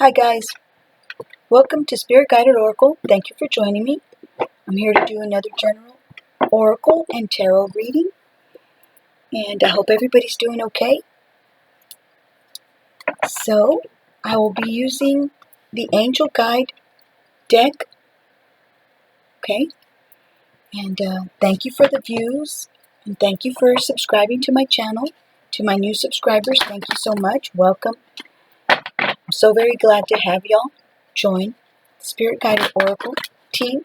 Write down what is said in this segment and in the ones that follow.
Hi guys, welcome to Spirit Guided Oracle. Thank you for joining me. I'm here to do another general Oracle and Tarot reading, and I hope everybody's doing okay. So, I will be using the Angel Guide deck, okay? And thank you for the views, and thank you for subscribing to my channel. To my new subscribers, thank you so much. Welcome. I'm so very glad to have y'all join the Spirit Guided Oracle team.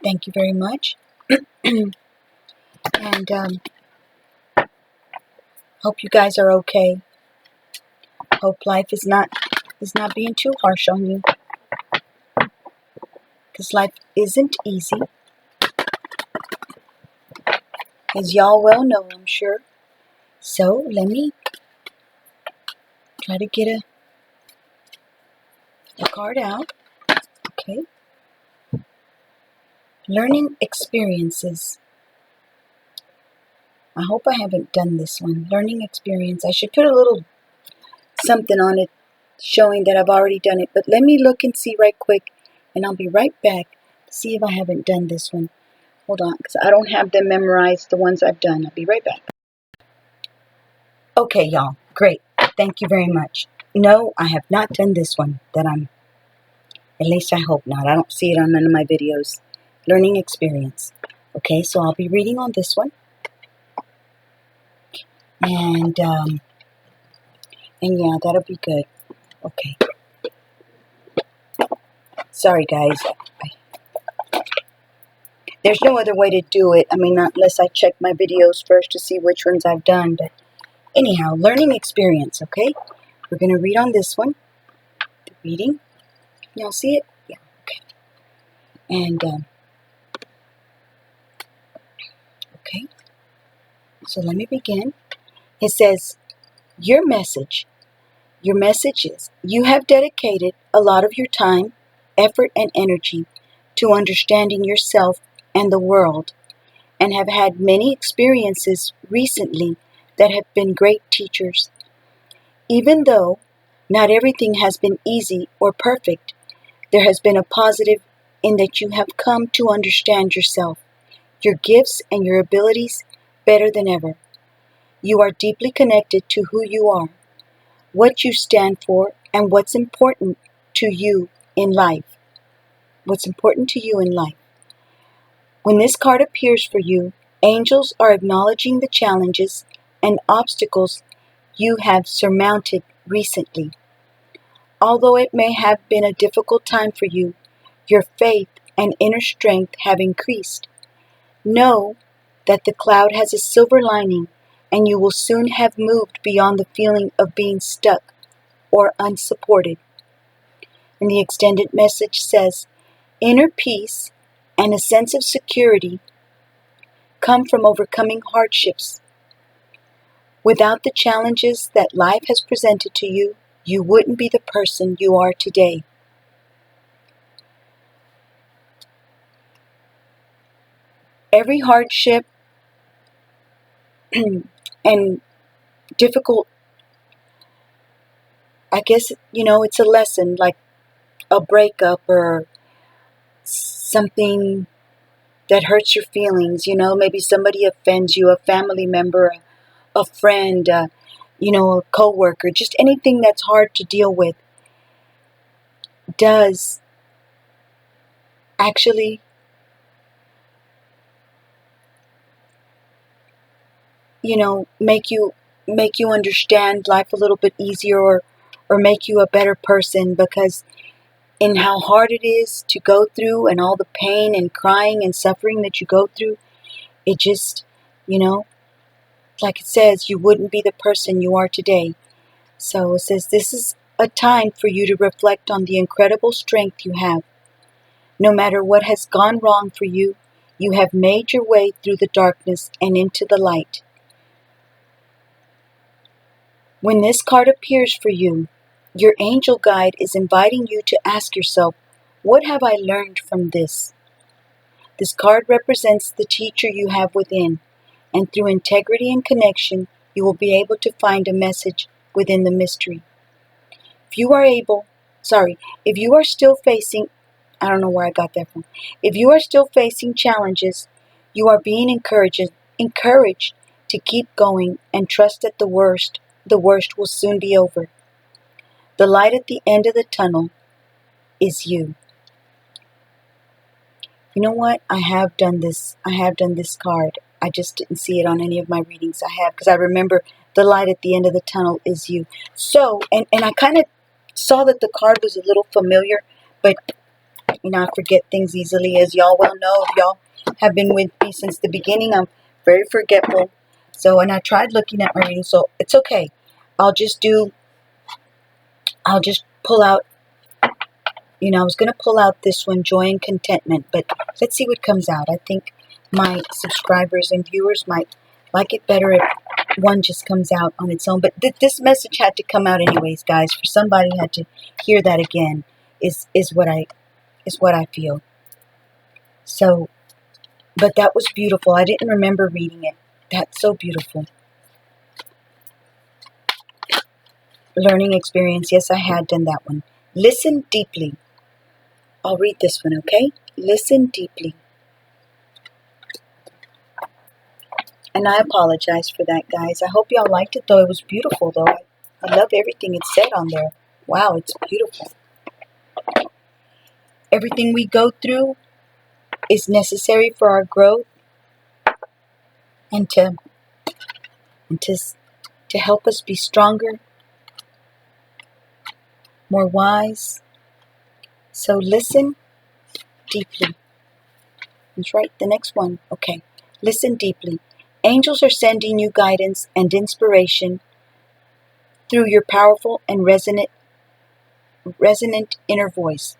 Thank you very much. And hope you guys are okay. Hope life is not being too harsh on you, because life isn't easy, as y'all well know, I'm sure. So let me try to get a card out. Okay. Learning experiences. I hope I haven't done this one. Learning experience. I should put a little something on it showing that I've already done it. But let me look and see right quick, and I'll be right back to see if I haven't done this one. Hold on, because I don't have them memorized, the ones I've done. I'll be right back. Okay, y'all. Great. Thank you very much. No, I have not done this one. At least I hope not. I don't see it on none of my videos. Learning experience. Okay, so I'll be reading on this one. And yeah, that'll be good. Okay. Sorry, guys. There's no other way to do it. I mean, not unless I check my videos first to see which ones I've done. But anyhow, learning experience, okay? We're going to read on this one. The reading. Y'all see it? Yeah, okay. And, okay. So let me begin. It says, your message is, you have dedicated a lot of your time, effort, and energy to understanding yourself and the world, and have had many experiences recently that have been great teachers. Even though not everything has been easy or perfect, there has been a positive in that you have come to understand yourself, your gifts, and your abilities better than ever. You are deeply connected to who you are, what you stand for, and what's important to you in life. What's important to you in life. When this card appears for you, angels are acknowledging the challenges and obstacles you have surmounted recently. Although it may have been a difficult time for you, your faith and inner strength have increased. Know that the cloud has a silver lining, and you will soon have moved beyond the feeling of being stuck or unsupported. And the extended message says, inner peace and a sense of security come from overcoming hardships. Without the challenges that life has presented to you, you wouldn't be the person you are today. Every hardship and difficult, I guess, it's a lesson, like a breakup or something that hurts your feelings. Maybe somebody offends you, a family member, a friend, a coworker, just anything that's hard to deal with does actually make you understand life a little bit easier, or make you a better person, because in how hard it is to go through and all the pain and crying and suffering that you go through, it just, like it says, you wouldn't be the person you are today. So it says this is a time for you to reflect on the incredible strength you have. No matter what has gone wrong for you, you have made your way through the darkness and into the light. When this card appears for you, your angel guide is inviting you to ask yourself, what have I learned from this? This card represents the teacher you have within, and through integrity and connection, you will be able to find a message within the mystery. If you are able, sorry, if you are still facing, I don't know where I got that from. If you are still facing challenges, you are being encouraged to keep going and trust that the worst will soon be over. The light at the end of the tunnel is you. You know what? I have done this. I have done this card. I just didn't see it on any of my readings. I have, because I remember the light at the end of the tunnel is you. So, and I kind of saw that the card was a little familiar, but I forget things easily, as y'all well know. If y'all have been with me since the beginning, I'm very forgetful. So, and I tried looking at my reading, so it's okay. I'll just pull out, I was going to pull out this one, Joy and Contentment, but let's see what comes out. I think my subscribers and viewers might like it better if one just comes out on its own. But this message had to come out anyways, guys. For somebody had to hear that again is what I feel. So, but that was beautiful. I didn't remember reading it. That's so beautiful. Learning experience. Yes, I had done that one. Listen deeply. I'll read this one, okay? Listen deeply. And I apologize for that, guys. I hope y'all liked it, though. It was beautiful, though. I love everything it said on there. Wow, it's beautiful. Everything we go through is necessary for our growth and to help us be stronger, more wise. So listen deeply. That's right, the next one. Okay, listen deeply. Angels are sending you guidance and inspiration through your powerful and resonant inner voice.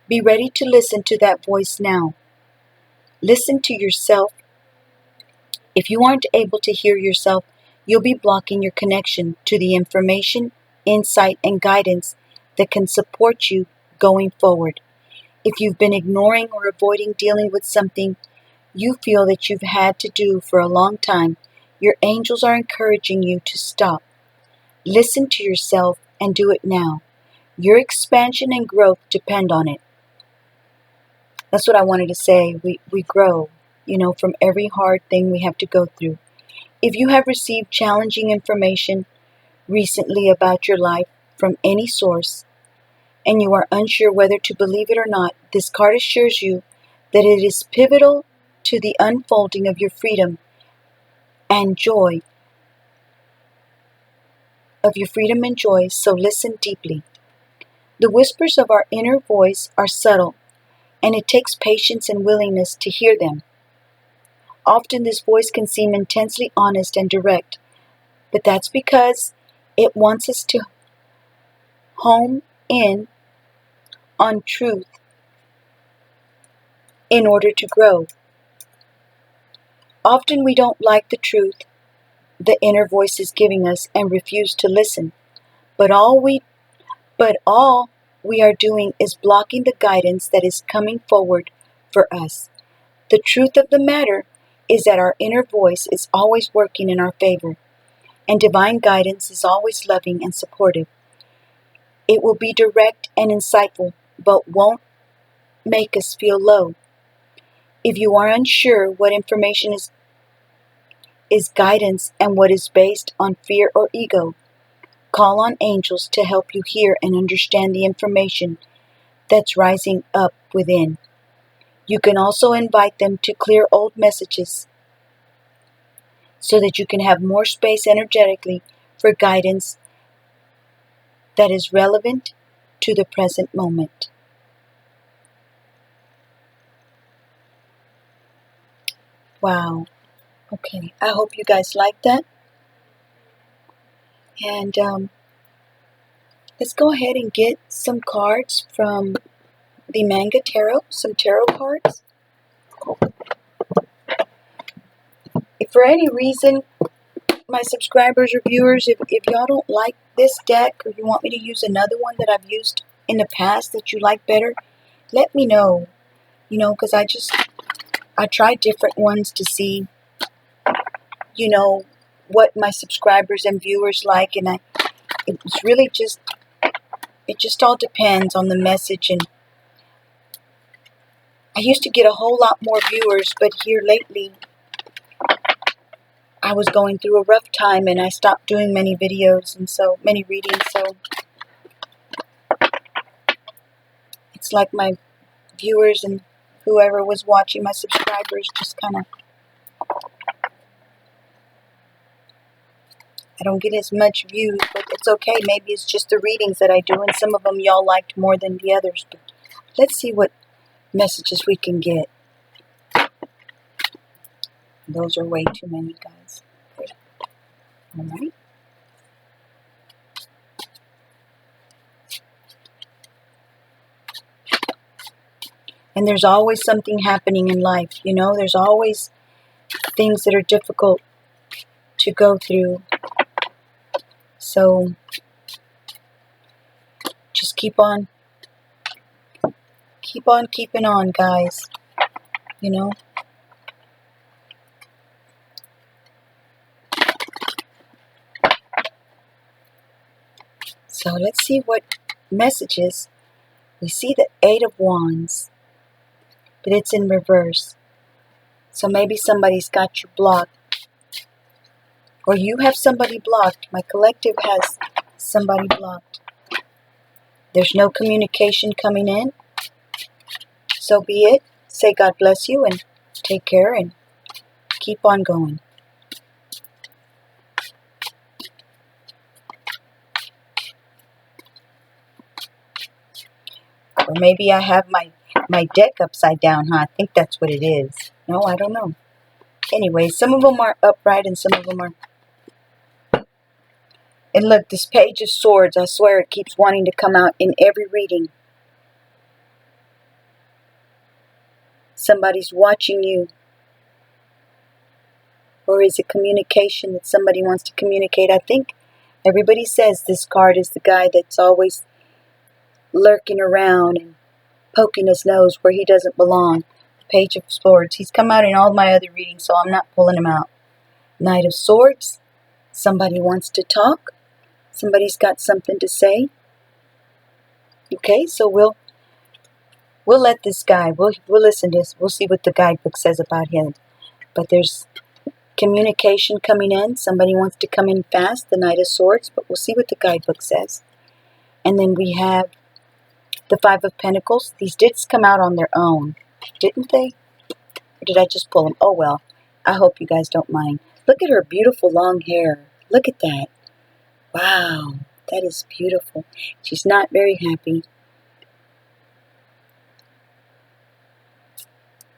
Be ready to listen to that voice now. Listen to yourself. If you aren't able to hear yourself, you'll be blocking your connection to the information, insight, and guidance that can support you going forward. If you've been ignoring or avoiding dealing with something you feel that you've had to do for a long time, your angels are encouraging you to stop. Listen to yourself and do it now. Your expansion and growth depend on it. That's what I wanted to say. We grow, from every hard thing we have to go through. If you have received challenging information recently about your life from any source, and you are unsure whether to believe it or not, this card assures you that it is pivotal to the unfolding of your freedom and joy. So listen deeply. The whispers of our inner voice are subtle, and it takes patience and willingness to hear them. Often this voice can seem intensely honest and direct, but that's because it wants us to hone in on truth in order to grow. Often we don't like the truth the inner voice is giving us and refuse to listen. But all we are doing is blocking the guidance that is coming forward for us. The truth of the matter is that our inner voice is always working in our favor, and divine guidance is always loving and supportive. It will be direct and insightful, but won't make us feel low. If you are unsure what information is guidance and what is based on fear or ego, call on angels to help you hear and understand the information that's rising up within. You can also invite them to clear old messages so that you can have more space energetically for guidance that is relevant to the present moment. Wow. Okay, I hope you guys like that. And let's go ahead and get some cards from the Manga Tarot, some tarot cards. If for any reason, my subscribers or viewers, if y'all don't like this deck or you want me to use another one that I've used in the past that you like better, let me know. Because I try different ones to see, what my subscribers and viewers like, and It's really just, it just all depends on the message. And I used to get a whole lot more viewers, but here lately, I was going through a rough time and I stopped doing many videos and so many readings. So it's like my viewers and whoever was watching, my subscribers, just kind of, I don't get as much views, but it's okay. Maybe it's just the readings that I do, and some of them y'all liked more than the others. But let's see what messages we can get. Those are way too many, guys. All right. And there's always something happening in life, you know. There's always things that are difficult to go through. So just keep on keeping on, guys. You know. So let's see what messages. We see the 8 of Wands, but it's in reverse. So maybe somebody's got you blocked. Or you have somebody blocked. My collective has somebody blocked. There's no communication coming in. So be it. Say God bless you and take care and keep on going. Or maybe I have my deck upside down, huh? I think that's what it is. No, I don't know. Anyway, some of them are upright and some of them are... And look, this Page of Swords, I swear it keeps wanting to come out in every reading. Somebody's watching you. Or is it communication that somebody wants to communicate? I think everybody says this card is the guy that's always lurking around and poking his nose where he doesn't belong. Page of Swords. He's come out in all my other readings, so I'm not pulling him out. Knight of Swords. Somebody wants to talk. Somebody's got something to say. Okay, so we'll let this guy, we'll listen to this. We'll see what the guidebook says about him. But there's communication coming in. Somebody wants to come in fast, the Knight of Swords, but we'll see what the guidebook says. And then we have the 5 of Pentacles. These did come out on their own, didn't they? Or did I just pull them? Oh, well, I hope you guys don't mind. Look at her beautiful long hair. Look at that. Wow, that is beautiful. She's not very happy.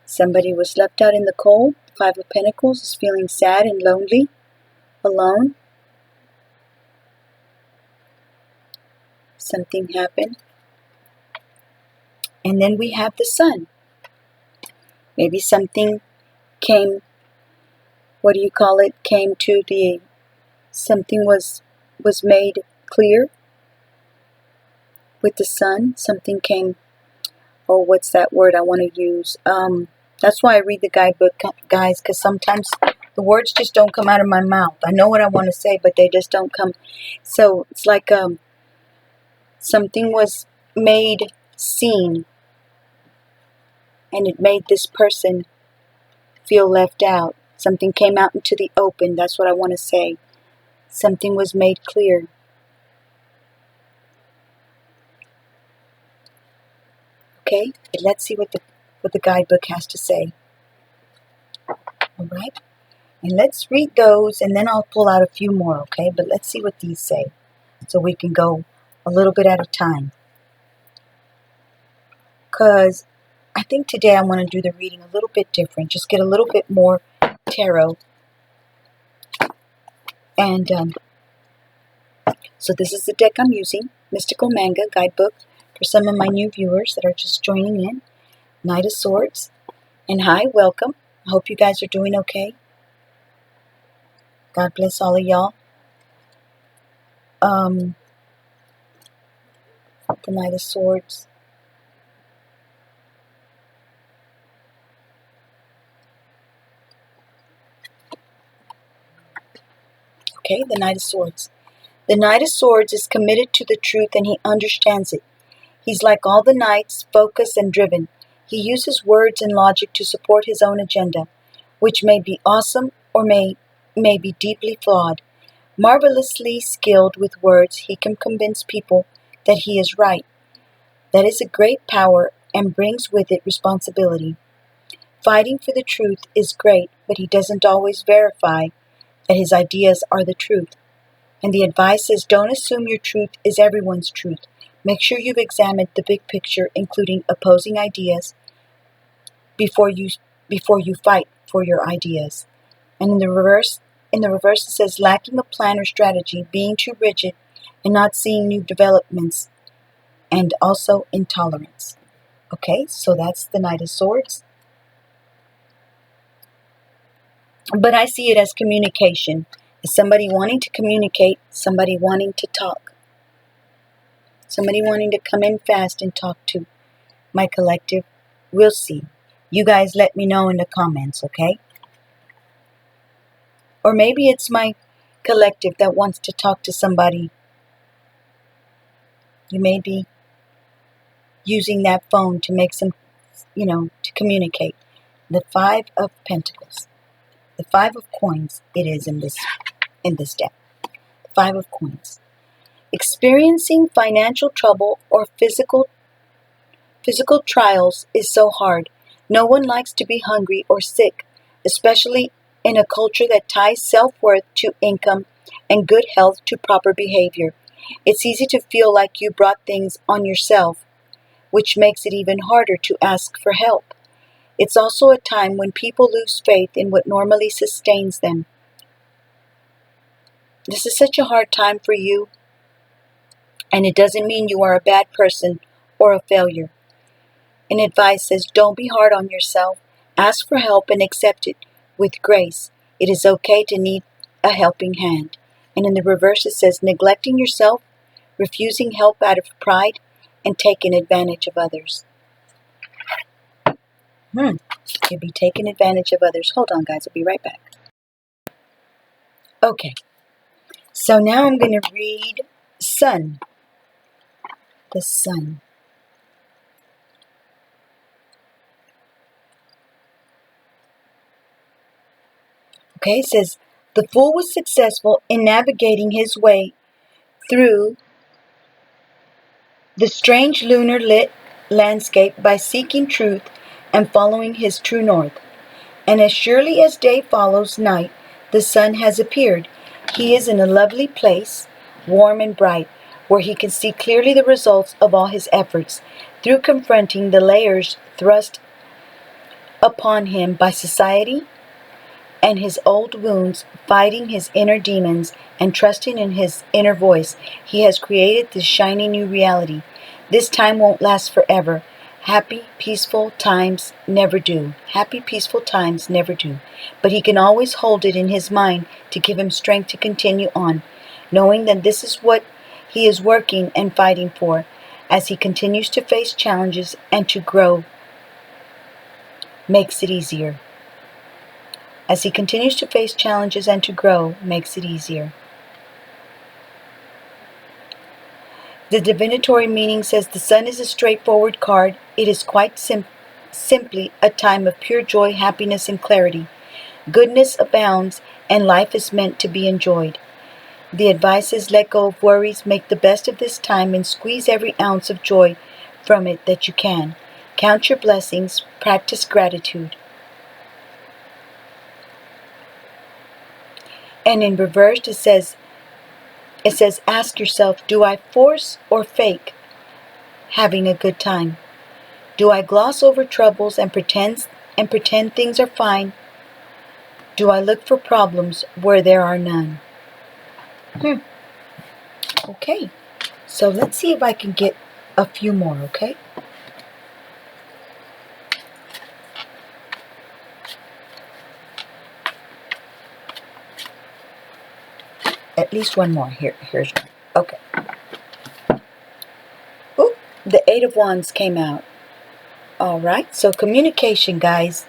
Somebody was left out in the cold. 5 of Pentacles is feeling sad and lonely, alone. Something happened. And then we have the Sun. Maybe something came, what do you call it, came to the, something was made clear with the Sun. Something came, oh, what's that word I want to use? That's why I read the guidebook, guys, because sometimes the words just don't come out of my mouth. I know what I want to say, but they just don't come. So it's like something was made seen, and it made this person feel left out. Something came out into the open. That's what I want to say. Something was made clear. Okay, let's see what the guidebook has to say. All right, and let's read those, and then I'll pull out a few more. Okay, but let's see what these say, so we can go a little bit at a time. Because I think today I want to do the reading a little bit different. Just get a little bit more tarot. And so this is the deck I'm using. Mystical Manga Guidebook for some of my new viewers that are just joining in. Knight of Swords. And hi, welcome. I hope you guys are doing okay. God bless all of y'all. The Knight of Swords. Okay, the Knight of Swords. The Knight of Swords is committed to the truth and he understands it. He's like all the knights, focused and driven. He uses words and logic to support his own agenda, which may be awesome or may be deeply flawed. Marvelously skilled with words, he can convince people that he is right. That is a great power and brings with it responsibility. Fighting for the truth is great, but he doesn't always verify that his ideas are the truth. And the advice is don't assume your truth is everyone's truth. Make sure you've examined the big picture, including opposing ideas, before you fight for your ideas. And in the reverse it says lacking a plan or strategy, being too rigid, and not seeing new developments, and also intolerance. Okay, so that's the Knight of Swords. But I see it as communication. As somebody wanting to communicate, somebody wanting to talk. Somebody wanting to come in fast and talk to my collective. We'll see. You guys let me know in the comments, okay? Or maybe it's my collective that wants to talk to somebody. You may be using that phone to make some, to communicate. The Five of Pentacles. The Five of Coins it is in this deck. The Five of Coins. Experiencing financial trouble or physical trials is so hard. No one likes to be hungry or sick, especially in a culture that ties self-worth to income and good health to proper behavior. It's easy to feel like you brought things on yourself, which makes it even harder to ask for help. It's also a time when people lose faith in what normally sustains them. This is such a hard time for you, and it doesn't mean you are a bad person or a failure. And advice says don't be hard on yourself. Ask for help and accept it with grace. It is okay to need a helping hand. And in the reverse it says neglecting yourself, refusing help out of pride, and taking advantage of others. You'd be taking advantage of others. Hold on, guys. I'll be right back. Okay. So now I'm going to read Sun. The Sun. Okay, it says, the fool was successful in navigating his way through the strange lunar lit landscape by seeking truth and following his true north. And as surely as day follows night, the sun has appeared. He is in a lovely place, warm and bright, where he can see clearly the results of all his efforts through confronting the layers thrust upon him by society and his old wounds, fighting his inner demons and trusting in his inner voice. He has created this shiny new reality. This time won't last forever. Happy, peaceful times never do. Happy, peaceful times never do. But he can always hold it in his mind to give him strength to continue on, knowing that this is what he is working and fighting for. As he continues to face challenges and to grow, makes it easier. As he continues to face challenges and to grow, makes it easier. The divinatory meaning says the sun is a straightforward card. It is quite simply a time of pure joy, happiness, and clarity. Goodness abounds, and life is meant to be enjoyed. The advice is let go of worries, make the best of this time, and squeeze every ounce of joy from it that you can. Count your blessings, practice gratitude. And in reverse it says, ask yourself, do I force or fake having a good time? Do I gloss over troubles and pretend things are fine? Do I look for problems where there are none? Okay, so let's see if I can get a few more, okay? At least one more. Here's one. Okay. Ooh, the Eight of Wands came out. All right. So communication, guys.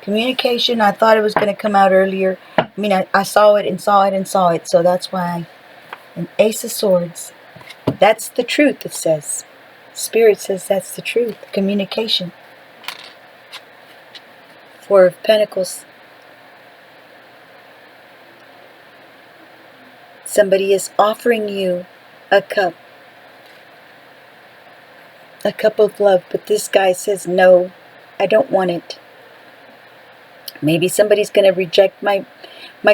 Communication. I thought it was going to come out earlier. I mean, I saw it and saw it and saw it. So that's why An Ace of Swords. That's the truth, it says. Spirit says that's the truth. Communication. Four of Pentacles. Somebody is offering you a cup. A cup of love, but this guy says, no, I don't want it. Maybe somebody's going to reject my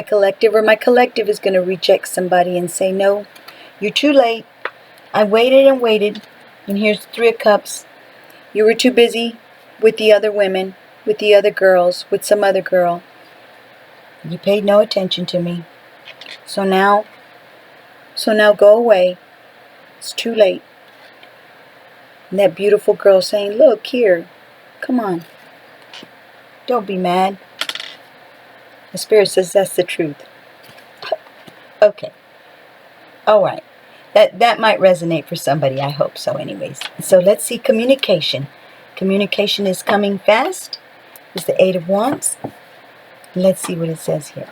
collective, or my collective is going to reject somebody and say, no, you're too late. I waited and waited, and here's the Three of Cups. You were too busy with the other women, with the other girls, with some other girl. You paid no attention to me. So now go away. It's too late. And that beautiful girl saying, look here, come on. Don't be mad. The Spirit says that's the truth. Okay. All right. That might resonate for somebody. I hope so anyways. So let's see communication. Communication is coming fast. It's the Eight of Wands. Let's see what it says here.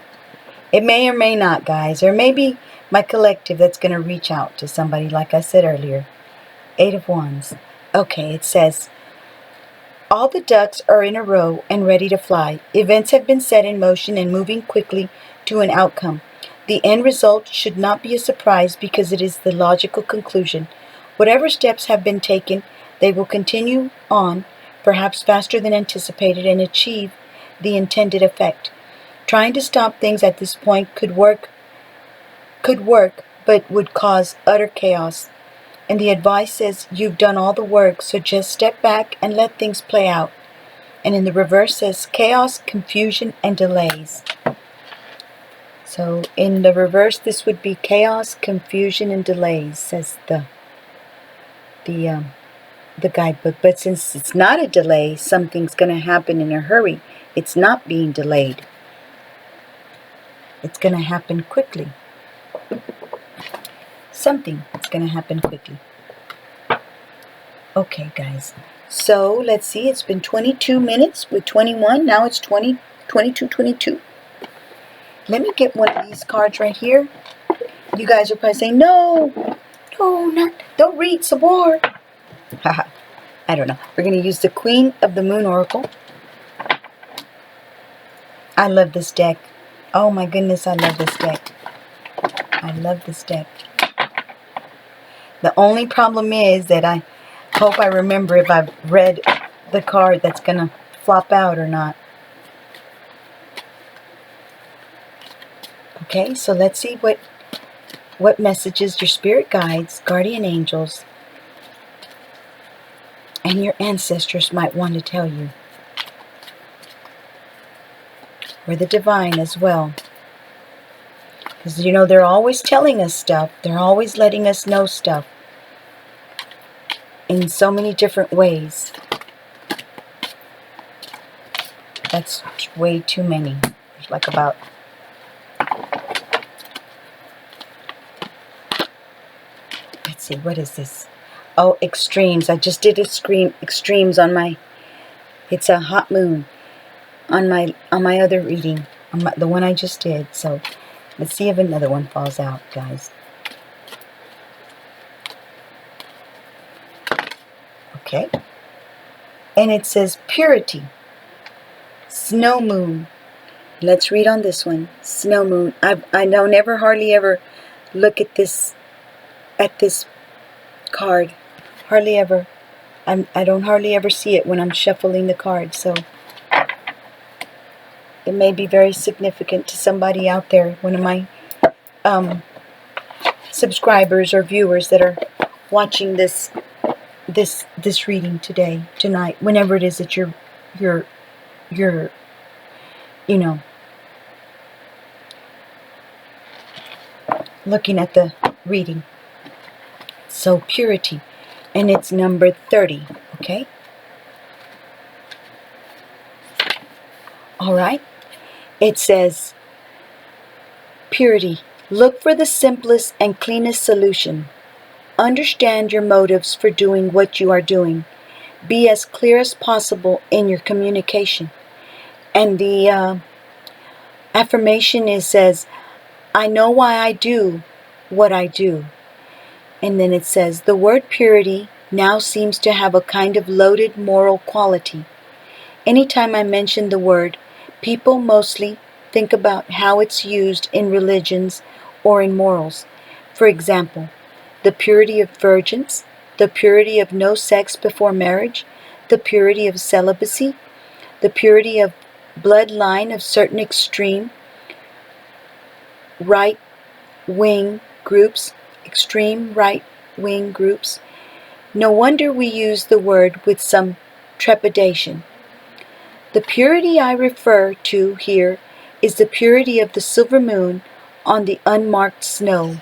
It may or may not, guys. Or maybe my collective that's going to reach out to somebody, like I said earlier. Eight of Wands. Okay, it says, all the ducks are in a row and ready to fly. Events have been set in motion and moving quickly to an outcome. The end result should not be a surprise because it is the logical conclusion. Whatever steps have been taken, they will continue on, perhaps faster than anticipated, and achieve the intended effect. Trying to stop things at this point could work, but would cause utter chaos. And the advice says you've done all the work, so just step back and let things play out. And in the reverse says chaos, confusion, and delays. So in the reverse, this would be chaos, confusion, and delays, says the guidebook. But since it's not a delay, something's going to happen in a hurry. It's not being delayed. It's going to happen quickly. Something is going to happen quickly. Okay, guys. So, let's see. It's been 22 minutes with 21. Now it's 22. Let me get one of these cards right here. You guys are probably saying, no, don't read some more. Haha. I don't know. We're going to use the Queen of the Moon Oracle. I love this deck. Oh my goodness, I love this deck. I love this deck. The only problem is that I hope I remember if I've read the card that's going to flop out or not. Okay, so let's see what messages your spirit guides, guardian angels, and your ancestors might want to tell you. Or the divine as well. Because, you know, they're always telling us stuff. They're always letting us know stuff. In so many different ways. That's way too many. There's like about... Let's see, what is this? Oh, extremes. I just did extremes on my... It's a hot moon. On my other reading. The one I just did. So, let's see if another one falls out, guys. Okay. And it says purity. Snow moon. Let's read on this one. Snow moon. I don't never hardly ever look at this card. Hardly ever. I don't hardly ever see it when I'm shuffling the cards. So it may be very significant to somebody out there. One of my subscribers or viewers that are watching this reading tonight, whenever it is that you're you know, looking at the reading. So purity, and it's number 30. Okay. All right. It says purity. Look for the simplest and cleanest solution. Understand your motives for doing what you are doing. Be as clear as possible in your communication. And the affirmation says, I know why I do what I do. And then it says, the word purity now seems to have a kind of loaded moral quality. Anytime I mention the word, people mostly think about how it's used in religions or in morals. For example, the purity of virgins, the purity of no sex before marriage, the purity of celibacy, the purity of bloodline of certain extreme right-wing groups, extreme right-wing groups. No wonder we use the word with some trepidation. The purity I refer to here is the purity of the silver moon on the unmarked snow.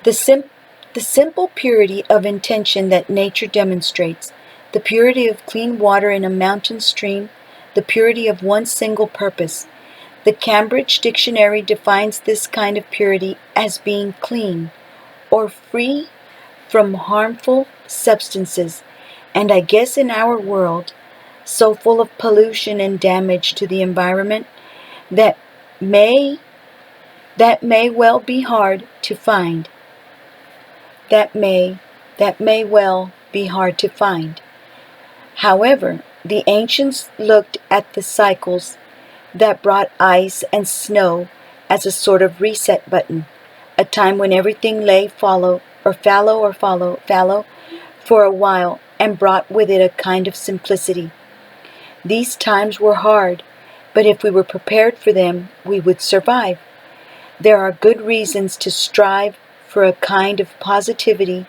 The simple purity of intention that nature demonstrates, the purity of clean water in a mountain stream, the purity of one single purpose. The Cambridge Dictionary defines this kind of purity as being clean or free from harmful substances, and I guess in our world, so full of pollution and damage to the environment, that may well be hard to find. That may well be hard to find. However, the ancients looked at the cycles that brought ice and snow as a sort of reset button, a time when everything lay fallow for a while and brought with it a kind of simplicity. These times were hard, but if we were prepared for them, we would survive. There are good reasons to strive for a kind of positivity.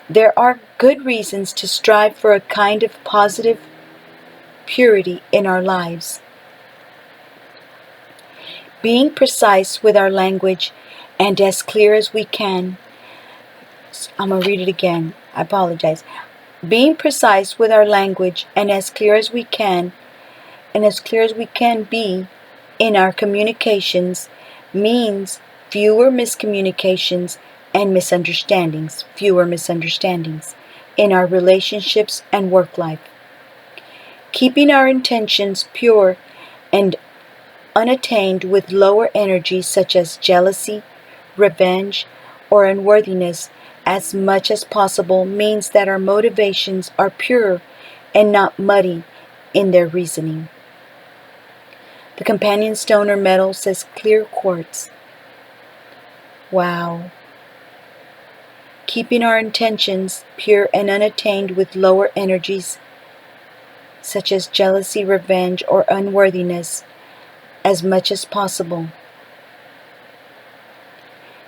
There are good reasons to strive for a kind of positive purity in our lives. Being precise with our language and as clear as we can. I'm going to read it again. I apologize. Being precise with our language and as clear as we can be in our communications means fewer miscommunications and misunderstandings in our relationships and work life. Keeping our intentions pure and unattained with lower energies such as jealousy, revenge, or unworthiness as much as possible means that our motivations are pure and not muddy in their reasoning. The companion stone or metal says clear quartz. Wow. Keeping our intentions pure and unattained with lower energies such as jealousy, revenge, or unworthiness as much as possible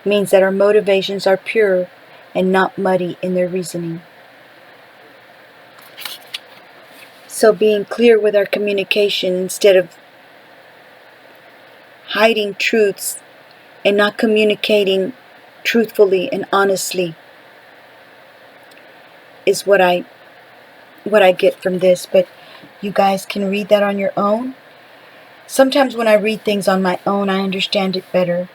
means that our motivations are pure and not muddy in their reasoning. So being clear with our communication instead of hiding truths and not communicating truthfully and honestly is what I get from this, but you guys can read that on your own. Sometimes when I read things on my own, I understand it better.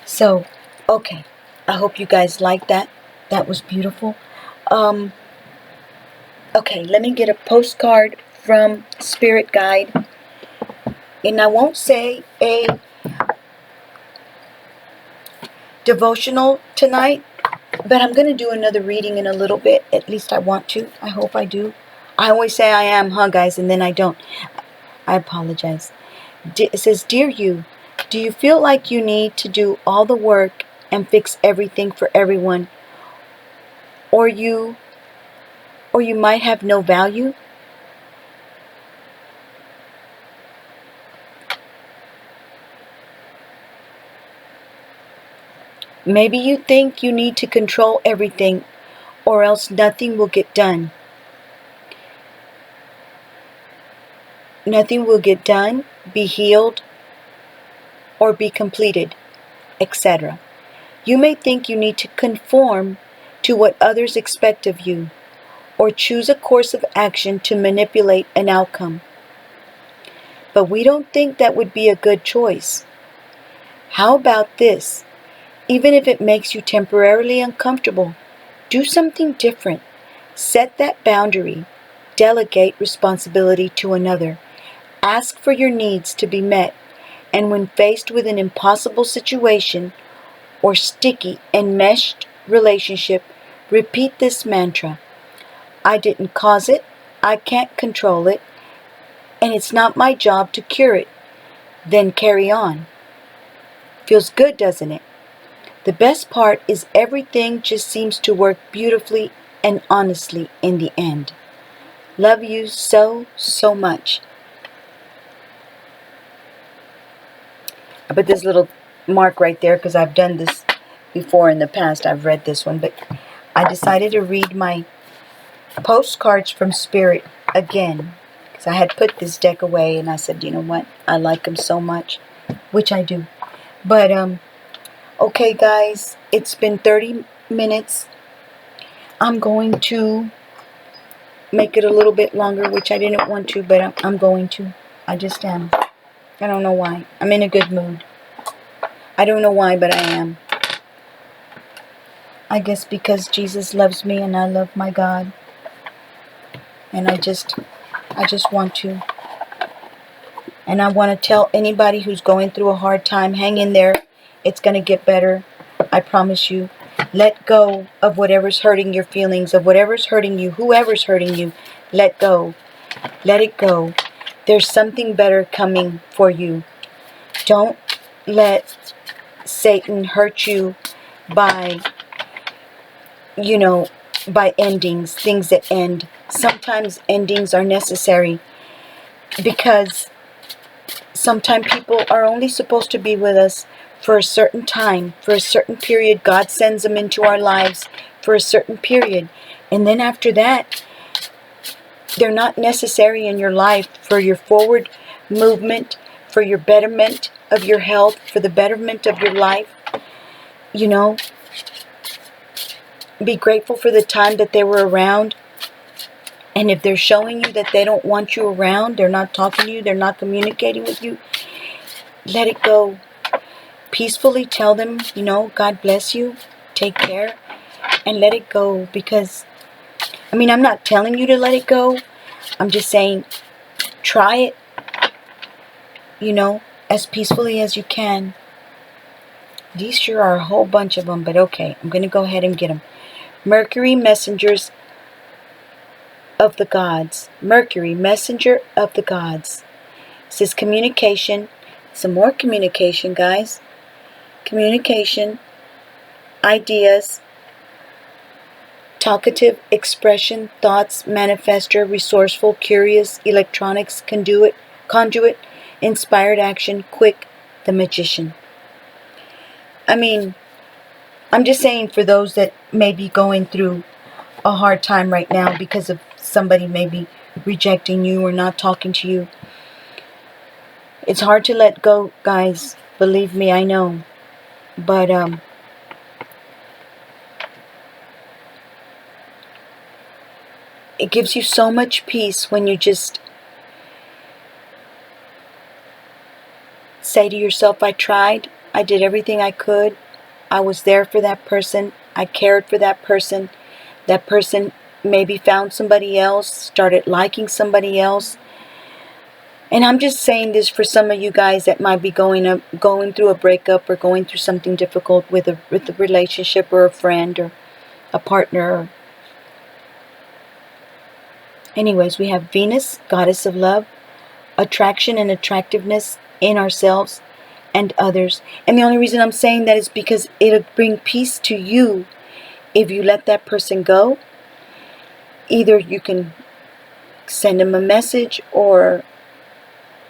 So, okay. I hope you guys liked that. That was beautiful. Okay, let me get a postcard from Spirit Guide. And I won't say a devotional tonight, but I'm going to do another reading in a little bit. At least I want to. I hope I do. I always say I am, huh, guys? And then I don't. I apologize. It says, Dear you, do you feel like you need to do all the work and fix everything for everyone? Or you might have no value? Maybe you think you need to control everything, or else nothing will get done. Nothing will get done, be healed, or be completed, etc. You may think you need to conform to what others expect of you, or choose a course of action to manipulate an outcome. But we don't think that would be a good choice. How about this? Even if it makes you temporarily uncomfortable, Do something different. Set that boundary. Delegate responsibility to another. Ask for your needs to be met. And when faced with an impossible situation or sticky, enmeshed relationship, repeat this mantra. I didn't cause it, I can't control it, and it's not my job to cure it. Then carry on. Feels good, doesn't it? The best part is everything just seems to work beautifully and honestly in the end. Love you so, so much. I put this little mark right there because I've done this before in the past. I've read this one, but I decided to read my postcards from Spirit again because I had put this deck away and I said, you know what? I like them so much, which I do. But, okay, guys, it's been 30 minutes. I'm going to make it a little bit longer, which I didn't want to, but I'm going to. I just am. I don't know why. I'm in a good mood. I don't know why, but I am. I guess because Jesus loves me and I love my God. And I just want to. And I want to tell anybody who's going through a hard time, hang in there. It's going to get better. I promise you. Let go of whatever's hurting your feelings, of whatever's hurting you, whoever's hurting you. Let go. Let it go. There's something better coming for you. Don't let Satan hurt you by, by endings, things that end. Sometimes endings are necessary because sometimes people are only supposed to be with us for a certain time, for a certain period. God sends them into our lives for a certain period. And then after that, they're not necessary in your life for your forward movement, for your betterment of your health, for the betterment of your life. Be grateful for the time that they were around. And if they're showing you that they don't want you around, they're not talking to you, they're not communicating with you, let it go. Peacefully tell them, God bless you, take care, and let it go. Because, I'm not telling you to let it go. I'm just saying, try it, as peacefully as you can. These sure are a whole bunch of them, but okay, I'm going to go ahead and get them. Mercury, messengers of the gods. Mercury, messenger of the gods. It says communication. Some more communication, guys. Communication, ideas, talkative, expression, thoughts, manifester, resourceful, curious, electronics, conduit, inspired action, quick, the magician. I'm just saying for those that may be going through a hard time right now because of somebody maybe rejecting you or not talking to you. It's hard to let go, guys. Believe me, I know. But it gives you so much peace when you just say to yourself, I tried. I did everything I could. I was there for that person. I cared for that person. That person maybe found somebody else, started liking somebody else. And I'm just saying this for some of you guys that might be going through a breakup or going through something difficult with a relationship or a friend or a partner. Anyways, we have Venus, goddess of love, attraction and attractiveness in ourselves and others. And the only reason I'm saying that is because it'll bring peace to you if you let that person go. Either you can send them a message or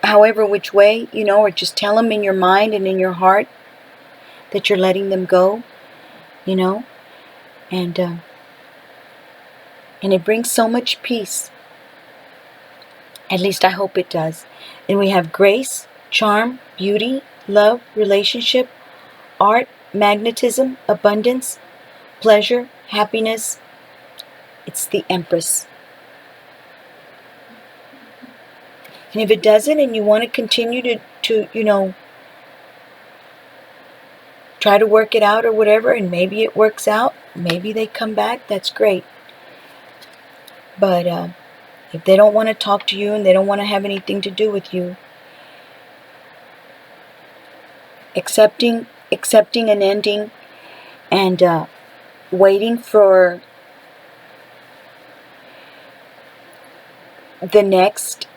however which way, or just tell them in your mind and in your heart that you're letting them go, and it brings so much peace. At least I hope it does. And we have grace, charm, beauty, love, relationship, art, magnetism, abundance, pleasure, happiness. It's the Empress. And if it doesn't and you want to continue to try to work it out or whatever, and maybe it works out. Maybe they come back. That's great. But if they don't want to talk to you and they don't want to have anything to do with you, accepting an ending and waiting for the next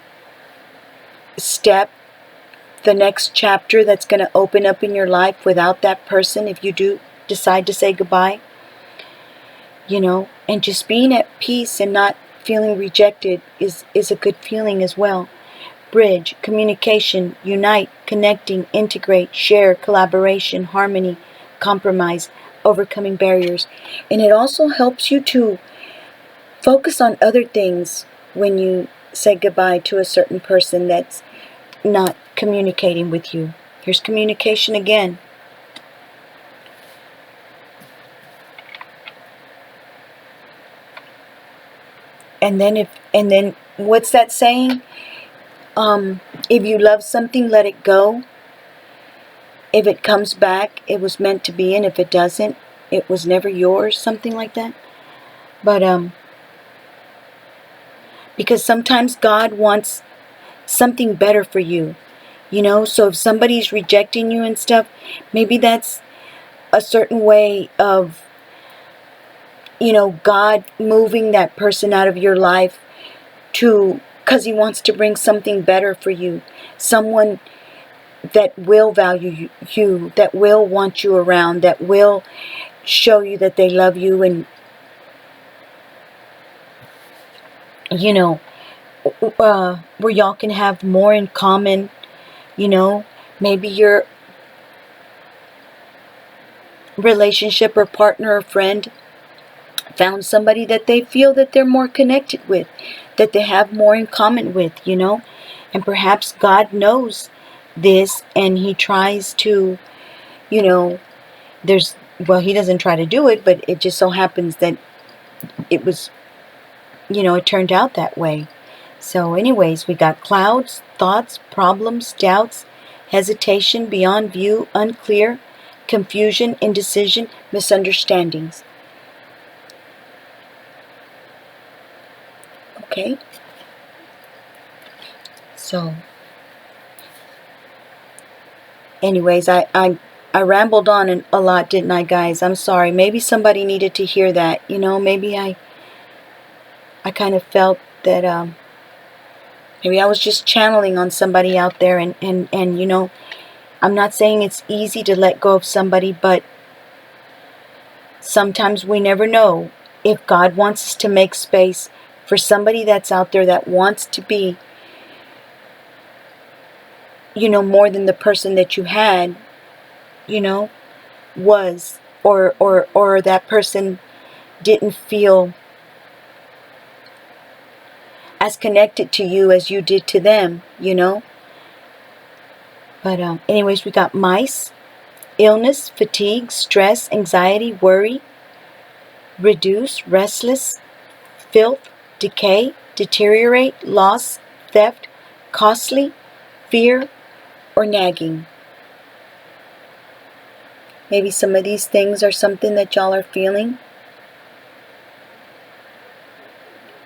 step, the next chapter that's going to open up in your life without that person, if you do decide to say goodbye, and just being at peace and not feeling rejected is a good feeling as well. Bridge, communication, unite, connecting, integrate, share, collaboration, harmony, compromise, overcoming barriers. And it also helps you to focus on other things when you say goodbye to a certain person that's not communicating with you. Here's communication again. And then what's that saying? If you love something, let it go. If it comes back, it was meant to be, and if it doesn't, it was never yours, something like that. But because sometimes God wants something better for you, so if somebody's rejecting you and stuff, maybe that's a certain way of God moving that person out of your life because he wants to bring something better for you, someone that will value you, that will want you around, that will show you that they love you, and where y'all can have more in common. Maybe your relationship or partner or friend found somebody that they feel that they're more connected with, that they have more in common with, and perhaps God knows this, and he tries to, he doesn't try to do it, but it just so happens that it was, it turned out that way. So anyways, we got clouds, thoughts, problems, doubts, hesitation, beyond view, unclear, confusion, indecision, misunderstandings. Okay? So, anyways, I rambled on a lot, didn't I, guys? I'm sorry. Maybe somebody needed to hear that. Maybe I kind of felt that maybe I was just channeling on somebody out there, and I'm not saying it's easy to let go of somebody, but sometimes we never know if God wants us to make space for somebody that's out there that wants to be, more than the person that you had, was, or that person didn't feel as connected to you as you did to them, But anyways, we got mice, illness, fatigue, stress, anxiety, worry, reduce, restless, filth, decay, deteriorate, loss, theft, costly, fear, or nagging. Maybe some of these things are something that y'all are feeling.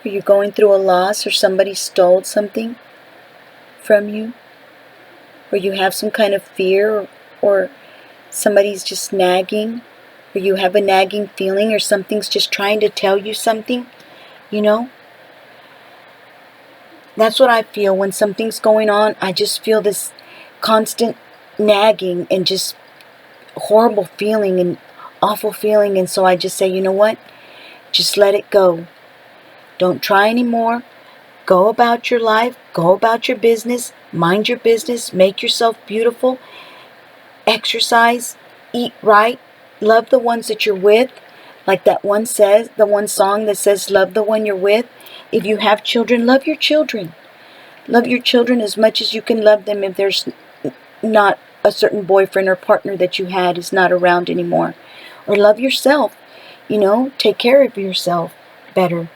Or you're going through a loss, or somebody stole something from you. Or you have some kind of fear, or somebody's just nagging, or you have a nagging feeling, or something's just trying to tell you something, That's what I feel when something's going on. I just feel this constant nagging and just horrible feeling and awful feeling. And so I just say, you know what? Just let it go. Don't try anymore. Go about your life. Go about your business. Mind your business. Make yourself beautiful. Exercise. Eat right. Love the ones that you're with. Like that one says, the one song that says, love the one you're with. If you have children, love your children. Love your children as much as you can love them if there's not a certain boyfriend or partner that you had is not around anymore. Or love yourself. Take care of yourself better.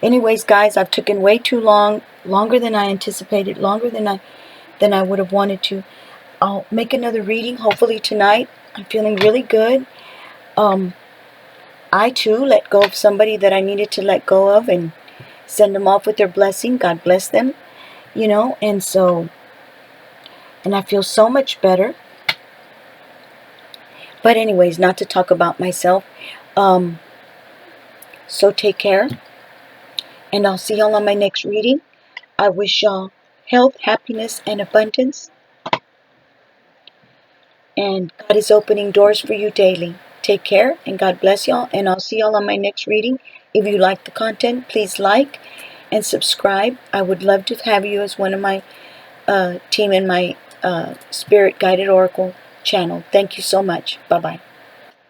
Anyways, guys, I've taken way too long, longer than I anticipated, longer than I would have wanted to. I'll make another reading, hopefully tonight. I'm feeling really good. I too let go of somebody that I needed to let go of and send them off with their blessing. God bless them, and I feel so much better. But anyways, not to talk about myself. So take care, and I'll see y'all on my next reading. I wish y'all health, happiness, and abundance. And God is opening doors for you daily. Take care, and God bless y'all, and I'll see y'all on my next reading. If you like the content, please like and subscribe. I would love to have you as one of my team in my Spirit Guided Oracle channel. Thank you so much. Bye-bye.